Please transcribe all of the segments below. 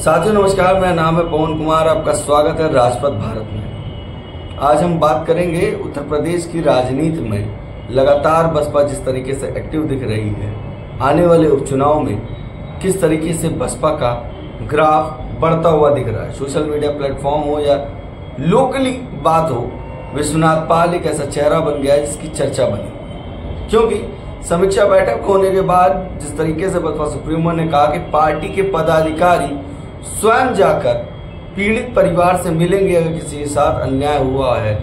साथियों नमस्कार, मेरा नाम है पवन कुमार। आपका स्वागत है राजपथ भारत में। आज हम बात करेंगे उत्तर प्रदेश की राजनीति में लगातार बसपा जिस तरीके से एक्टिव दिख रही है, आने वाले उपचुनाव में किस तरीके से बसपा का ग्राफ बढ़ता हुआ दिख रहा है। सोशल मीडिया प्लेटफॉर्म हो या लोकली बात हो, विश्वनाथ पाल एक ऐसा चेहरा बन गया है जिसकी चर्चा बनी, क्योंकि समीक्षा बैठक होने के बाद जिस तरीके से बसपा सुप्रीमो ने कहा कि पार्टी के पदाधिकारी स्वयं जाकर पीड़ित परिवार से मिलेंगे, अगर किसी के साथ अन्याय हुआ है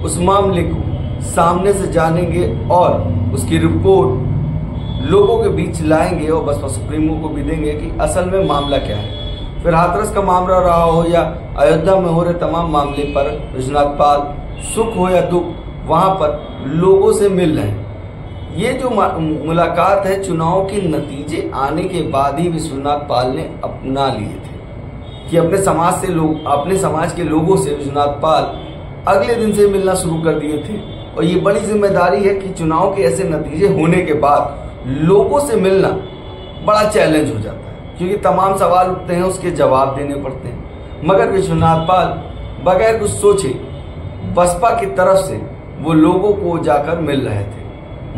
उस मामले को सामने से जानेंगे और उसकी रिपोर्ट लोगों के बीच लाएंगे और बसपा सुप्रीमो को भी देंगे कि असल में मामला क्या है। फिर हाथरस का मामला रहा हो या अयोध्या में हो रहे तमाम मामले पर विश्वनाथ पाल सुख हो या दुख वहां पर लोगों से मिल रहे हैं। ये जो मुलाकात है चुनाव के नतीजे आने के बाद ही विश्वनाथ पाल ने अपना लिए थे कि अपने समाज के लोगों से विश्वनाथ पाल अगले दिन से मिलना शुरू कर दिए थे। और ये बड़ी जिम्मेदारी है कि चुनाव के ऐसे नतीजे होने के बाद लोगों से मिलना बड़ा चैलेंज हो जाता है, क्योंकि तमाम सवाल उठते हैं, उसके जवाब देने पड़ते हैं। मगर विश्वनाथ पाल बगैर कुछ सोचे बसपा की तरफ से वो लोगों को जाकर मिल रहे थे।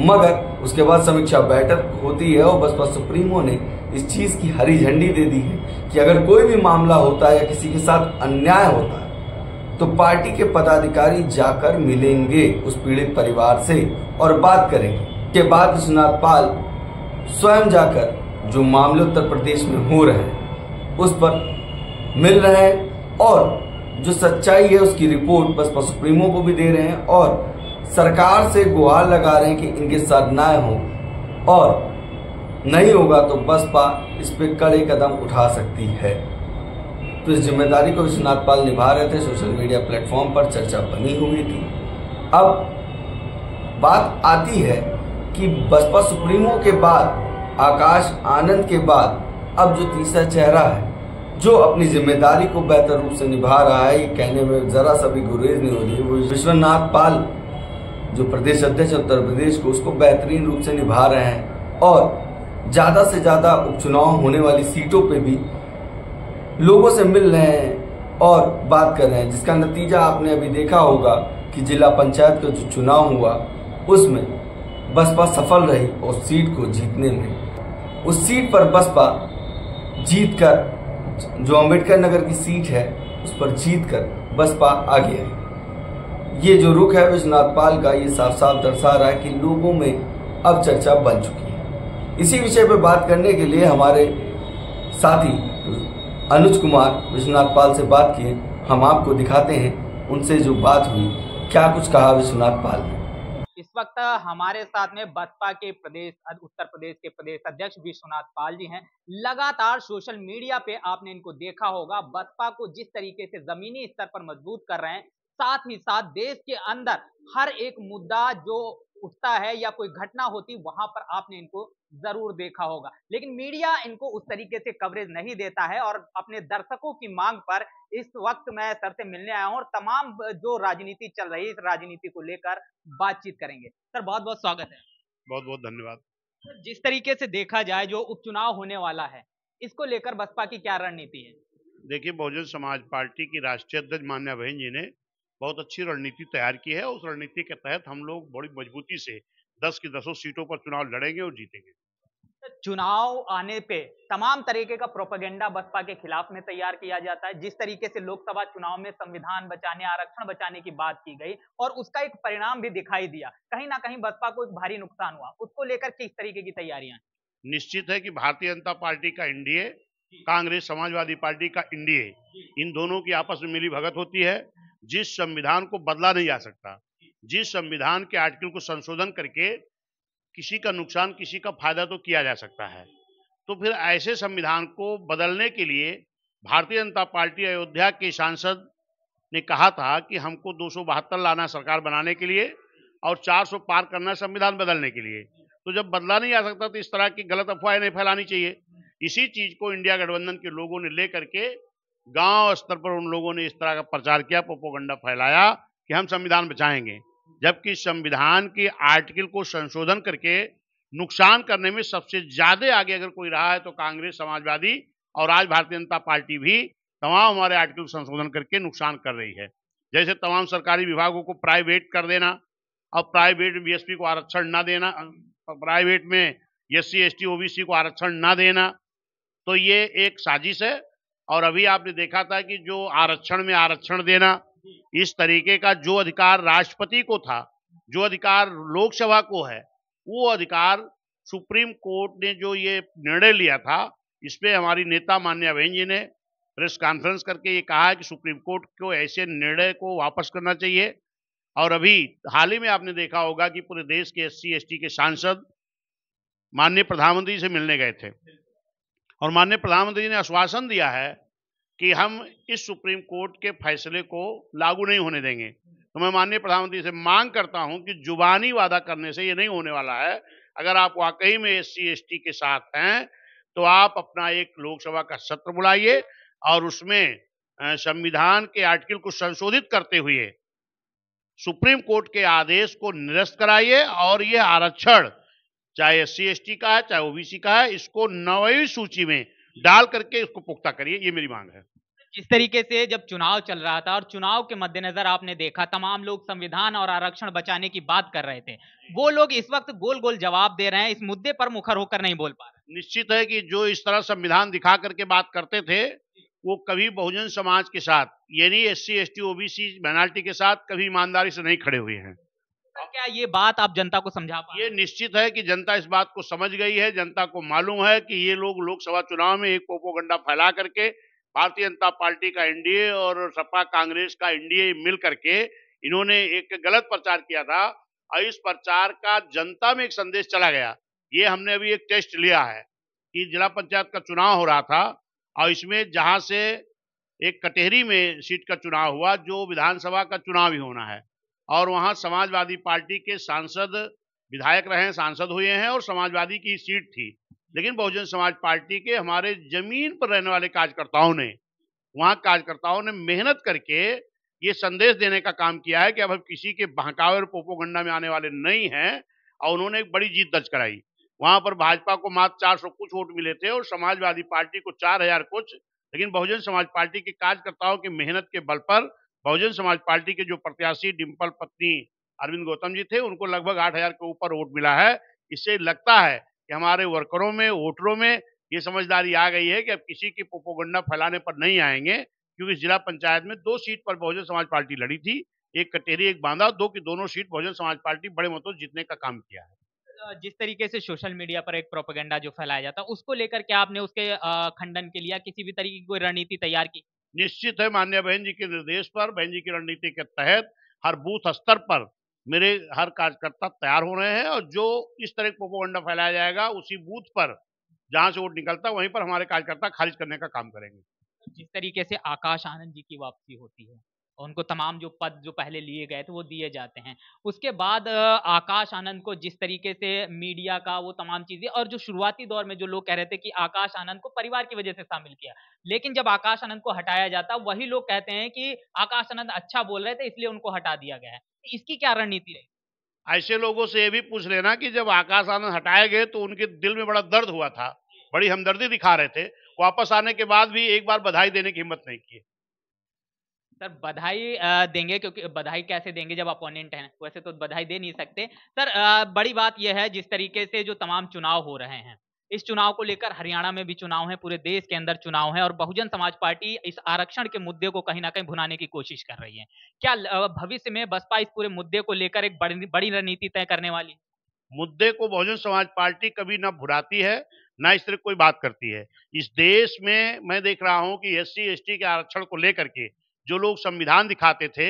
मगर उसके बाद समीक्षा बैठक होती है और बसपा सुप्रीमो ने इस चीज की हरी झंडी दे दी है कि अगर कोई भी मामला होता है या किसी के साथ अन्याय होता है तो पार्टी के पदाधिकारी जाकर मिलेंगे उस पीड़ित परिवार से और बात करेंगे। के बाद विश्वनाथ पाल स्वयं जाकर जो मामले उत्तर प्रदेश में हो रहे हैं उस पर मिल रहे हैं और जो सच्चाई है उसकी रिपोर्ट बसपा सुप्रीमो को भी दे रहे हैं और सरकार से गुहार लगा रहे हैं कि इनके साथ न्याय हो, और नहीं होगा तो बसपा इस पे कड़े कदम उठा सकती है। तो इस जिम्मेदारी को विश्वनाथ पाल निभा रहे थे। सोशल मीडिया प्लेटफॉर्म पर चर्चा बनी हुई थी। अब बात आती है कि बसपा सुप्रीमो के बाद आकाश आनंद के बाद अब जो तीसरा चेहरा है जो अपनी जिम्मेदारी को बेहतर रूप से निभा रहा है, ये कहने में जरा सा भी गुरेज नहीं हो रही है, वो विश्वनाथ पाल जो प्रदेश अध्यक्ष उत्तर प्रदेश को उसको बेहतरीन रूप से निभा रहे हैं और ज्यादा से ज्यादा उपचुनाव होने वाली सीटों पे भी लोगों से मिल रहे हैं और बात कर रहे हैं, जिसका नतीजा आपने अभी देखा होगा कि जिला पंचायत का जो चुनाव हुआ उसमें बसपा सफल रही और सीट को जीतने में। उस सीट पर बसपा जीतकर, जो अम्बेडकर नगर की सीट है उस पर जीतकर बसपा आगे आई। ये जो रुख है विश्वनाथ पाल का, ये साफ साफ दर्शा रहा है कि लोगों में अब चर्चा बन चुकी है। इसी विषय पर बात करने के लिए हमारे साथी अनुज कुमार विश्वनाथ पाल से बात किए। हम आपको दिखाते हैं उनसे जो बात हुई, क्या कुछ कहा विश्वनाथ पाल ने। इस वक्त हमारे साथ में बसपा के उत्तर प्रदेश के प्रदेश अध्यक्ष विश्वनाथ पाल जी हैं। लगातार सोशल मीडिया पे आपने इनको देखा होगा, बसपा को जिस तरीके से जमीनी स्तर पर मजबूत कर रहे हैं, साथ ही साथ देश के अंदर हर एक मुद्दा जो उठता है या कोई घटना होती वहां पर आपने इनको जरूर देखा होगा, लेकिन मीडिया इनको उस तरीके से कवरेज नहीं देता है। और अपने दर्शकों की मांग पर इस वक्त मैं सर से मिलने आया हूं और तमाम जो राजनीति चल रही है इस राजनीति को लेकर बातचीत करेंगे। सर बहुत बहुत स्वागत है। बहुत बहुत धन्यवाद। जिस तरीके से देखा जाए जो उपचुनाव होने वाला है, इसको लेकर बसपा की क्या रणनीति है? देखिए, बहुजन समाज पार्टी की राष्ट्रीय अध्यक्ष मान्या बहन जी ने बहुत अच्छी रणनीति तैयार की है। उस रणनीति के तहत हम लोग बड़ी मजबूती से 10 की 10 सीटों पर चुनाव लड़ेंगे और जीतेंगे। चुनाव आने पे तमाम तरीके का प्रोपेगेंडा बसपा के खिलाफ में तैयार किया जाता है। जिस तरीके से लोकसभा चुनाव में संविधान बचाने, आरक्षण बचाने की बात की गई और उसका एक परिणाम भी दिखाई दिया, कहीं ना कहीं बसपा को एक भारी नुकसान हुआ, उसको लेकर किस तरीके की तैयारियां? निश्चित है कि भारतीय जनता पार्टी का एनडीए, कांग्रेस समाजवादी पार्टी का एनडीए, इन दोनों की आपस में मिली भगत होती है। जिस संविधान को बदला नहीं जा सकता, जिस संविधान के आर्टिकल को संशोधन करके किसी का नुकसान, किसी का फायदा तो किया जा सकता है, तो फिर ऐसे संविधान को बदलने के लिए भारतीय जनता पार्टी अयोध्या के सांसद ने कहा था कि हमको 272 लाना सरकार बनाने के लिए और 400 पार करना संविधान बदलने के लिए। तो जब बदला नहीं आ सकता तो इस तरह की गलत अफवाहें नहीं फैलानी चाहिए। इसी चीज को इंडिया गठबंधन के लोगों ने लेकर के गांव स्तर पर उन लोगों ने इस तरह का प्रचार किया, प्रोपेगेंडा फैलाया कि हम संविधान बचाएंगे, जबकि संविधान के आर्टिकल को संशोधन करके नुकसान करने में सबसे ज्यादा आगे अगर कोई रहा है तो कांग्रेस, समाजवादी और आज भारतीय जनता पार्टी भी तमाम हमारे आर्टिकल संशोधन करके नुकसान कर रही है। जैसे तमाम सरकारी विभागों को प्राइवेट कर देना, और प्राइवेट बीएसपी को आरक्षण ना देना, प्राइवेट में एससी एसटी ओबीसी को आरक्षण ना देना, तो ये एक साजिश है। और अभी आपने देखा था कि जो आरक्षण में आरक्षण देना, इस तरीके का जो अधिकार राष्ट्रपति को था, जो अधिकार लोकसभा को है, वो अधिकार सुप्रीम कोर्ट ने जो ये निर्णय लिया था, इस पे हमारी नेता मान्या बहन जी ने प्रेस कॉन्फ्रेंस करके ये कहा है कि सुप्रीम कोर्ट को ऐसे निर्णय को वापस करना चाहिए। और अभी हाल ही में आपने देखा होगा कि पूरे देश के एससी एसटी के सांसद माननीय प्रधानमंत्री से मिलने गए थे, और माननीय प्रधानमंत्री जी ने आश्वासन दिया है कि हम इस सुप्रीम कोर्ट के फैसले को लागू नहीं होने देंगे। तो मैं माननीय प्रधानमंत्री से मांग करता हूं कि जुबानी वादा करने से ये नहीं होने वाला है। अगर आप वाकई में एससी एसटी के साथ हैं तो आप अपना एक लोकसभा का सत्र बुलाइए और उसमें संविधान के आर्टिकल को संशोधित करते हुए सुप्रीम कोर्ट के आदेश को निरस्त कराइए, और ये आरक्षण चाहे एससी एसटी का है चाहे ओबीसी का है, इसको 9वीं सूची में डाल करके इसको पुख्ता करिए। ये मेरी मांग है। इस तरीके से जब चुनाव चल रहा था और चुनाव के मद्देनजर आपने देखा तमाम लोग संविधान और आरक्षण बचाने की बात कर रहे थे, वो लोग इस वक्त गोल गोल जवाब दे रहे हैं, इस मुद्दे पर मुखर होकर नहीं बोल पा रहे। निश्चित है कि जो इस तरह संविधान दिखा करके बात करते थे, वो कभी बहुजन समाज के साथ, यानी एससी एसटी ओबीसी माइनॉरिटी के साथ कभी ईमानदारी से नहीं खड़े हुए हैं। तो क्या ये बात आप जनता को समझा पा? ये निश्चित है कि जनता इस बात को समझ गई है। जनता को मालूम है कि ये लोग लोकसभा चुनाव में एक प्रोपोगंडा फैला करके भारतीय जनता पार्टी का एनडीए और सपा कांग्रेस का एनडीए मिल करके इन्होंने एक गलत प्रचार किया था, और इस प्रचार का जनता में एक संदेश चला गया। ये हमने अभी एक टेस्ट लिया है कि जिला पंचायत का चुनाव हो रहा था, और इसमें जहां से एक कटेहरी में सीट का चुनाव हुआ जो विधानसभा का चुनाव ही होना है, और वहां समाजवादी पार्टी के सांसद विधायक रहे, सांसद हुए हैं, और समाजवादी की सीट थी। लेकिन बहुजन समाज पार्टी के हमारे जमीन पर रहने वाले कार्यकर्ताओं ने, वहां कार्यकर्ताओं ने मेहनत करके ये संदेश देने का काम किया है कि अब हम किसी के बहकावे और प्रोपोगंडा में आने वाले नहीं हैं, और उन्होंने एक बड़ी जीत दर्ज कराई। वहां पर भाजपा को मात्र 400 कुछ वोट मिले थे और समाजवादी पार्टी को 4000 कुछ, लेकिन बहुजन समाज पार्टी के कार्यकर्ताओं की मेहनत के बल पर बहुजन समाज पार्टी के जो प्रत्याशी डिम्पल पत्नी अरविंद गौतम जी थे, उनको लगभग 8000 के ऊपर वोट मिला है। इससे लगता है कि हमारे वर्करों में, वोटरों में ये समझदारी आ गई है कि अब किसी की प्रोपोगंडा फैलाने पर नहीं आएंगे, क्योंकि जिला पंचायत में 2 सीट पर बहुजन समाज पार्टी लड़ी थी, एक कटेरी एक बांदा, 2 की दोनों सीट बहुजन समाज पार्टी बड़े मतों से जीतने का काम किया है। जिस तरीके से सोशल मीडिया पर एक प्रोपेगेंडा जो फैलाया जाता है, उसको लेकर क्या आपने उसके खंडन के लिए किसी भी तरीके की कोई रणनीति तैयार की? निश्चित है, माननीय बहन जी के निर्देश पर, बहन जी की रणनीति के तहत हर बूथ स्तर पर मेरे हर कार्यकर्ता तैयार हो रहे हैं, और जो इस तरह प्रोपेगेंडा फैलाया जाएगा उसी बूथ पर जहां से वोट निकलता है वहीं पर हमारे कार्यकर्ता खारिज करने का काम करेंगे। जिस तरीके से आकाश आनंद जी की वापसी होती है, उनको तमाम जो पद जो पहले लिए गए थे वो दिए जाते हैं, उसके बाद आकाश आनंद को जिस तरीके से मीडिया का वो तमाम चीजें, और जो शुरुआती दौर में जो लोग कह रहे थे कि आकाश आनंद को परिवार की वजह से शामिल किया, लेकिन जब आकाश आनंद को हटाया जाता वही लोग कहते हैं कि आकाश आनंद अच्छा बोल रहे थे इसलिए उनको हटा दिया गया है। इसकी क्या रणनीति रही? ऐसे लोगों से ये भी पूछ लेना कि जब आकाश आनंद हटाए गए तो उनके दिल में बड़ा दर्द हुआ था, बड़ी हमदर्दी दिखा रहे थे, वापस आने के बाद भी एक बार बधाई देने की हिम्मत नहीं की। सर बधाई देंगे, क्योंकि बधाई कैसे देंगे जब अपोनेंट हैं, वैसे तो बधाई दे नहीं सकते। सर बड़ी बात यह है जिस तरीके से जो तमाम चुनाव हो रहे हैं, इस चुनाव को लेकर हरियाणा में भी चुनाव है, पूरे देश के अंदर चुनाव है, और बहुजन समाज पार्टी इस आरक्षण के मुद्दे को कहीं ना कहीं भुनाने की कोशिश कर रही है। क्या भविष्य में बसपा इस पूरे मुद्दे को लेकर एक बड़ी रणनीति तय करने वाली है? मुद्दे को बहुजन समाज पार्टी कभी ना भुलाती है, ना इस तरह कोई बात करती है। इस देश में मैं देख रहा हूं कि एससी एसटी के आरक्षण को लेकर के जो लोग संविधान दिखाते थे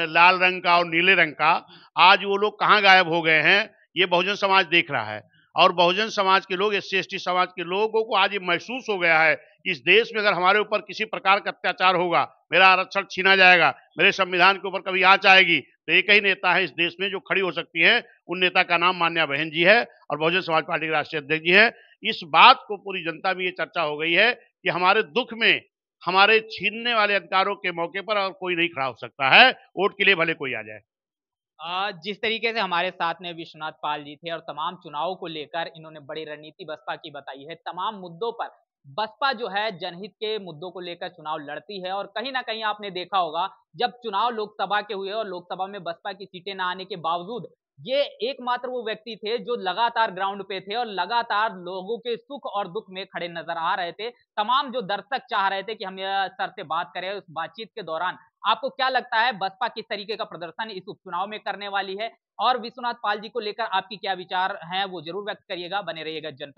लाल रंग का और नीले रंग का, आज वो लोग कहाँ गायब हो गए हैं, ये बहुजन समाज देख रहा है। और बहुजन समाज के लोग, एससी एसटी समाज के लोगों को आज ये महसूस हो गया है कि इस देश में अगर हमारे ऊपर किसी प्रकार का अत्याचार होगा, मेरा आरक्षण छीना जाएगा, मेरे संविधान के ऊपर कभी आंच आएगी, तो एक ही नेता है इस देश में जो खड़ी हो सकती है। उन नेता का नाम मान्या बहन जी है और बहुजन समाज पार्टी के राष्ट्रीय अध्यक्ष जी है। इस बात को पूरी जनता में ये चर्चा हो गई है कि हमारे दुख में, हमारे छीनने वाले अधिकारों के मौके पर और कोई नहीं खड़ा हो सकता है, वोट के लिए भले कोई आ जाए। जिस तरीके से हमारे साथ में विश्वनाथ पाल जी थे और तमाम चुनावों को लेकर इन्होंने बड़ी रणनीति बसपा की बताई है, तमाम मुद्दों पर बसपा जो है जनहित के मुद्दों को लेकर चुनाव लड़ती है और कहीं ना कहीं आपने देखा होगा जब चुनाव लोकसभा के हुए और लोकसभा में बसपा की सीटें ना आने के बावजूद ये एकमात्र वो व्यक्ति थे जो लगातार ग्राउंड पे थे और लगातार लोगों के सुख और दुख में खड़े नजर आ रहे थे। तमाम जो दर्शक चाह रहे थे कि हम यह सर से बात करें, उस बातचीत के दौरान आपको क्या लगता है बसपा किस तरीके का प्रदर्शन इस उपचुनाव में करने वाली है और विश्वनाथ पाल जी को लेकर आपकी क्या विचार हैं वो जरूर व्यक्त करिएगा। बने रहिएगा जनपद।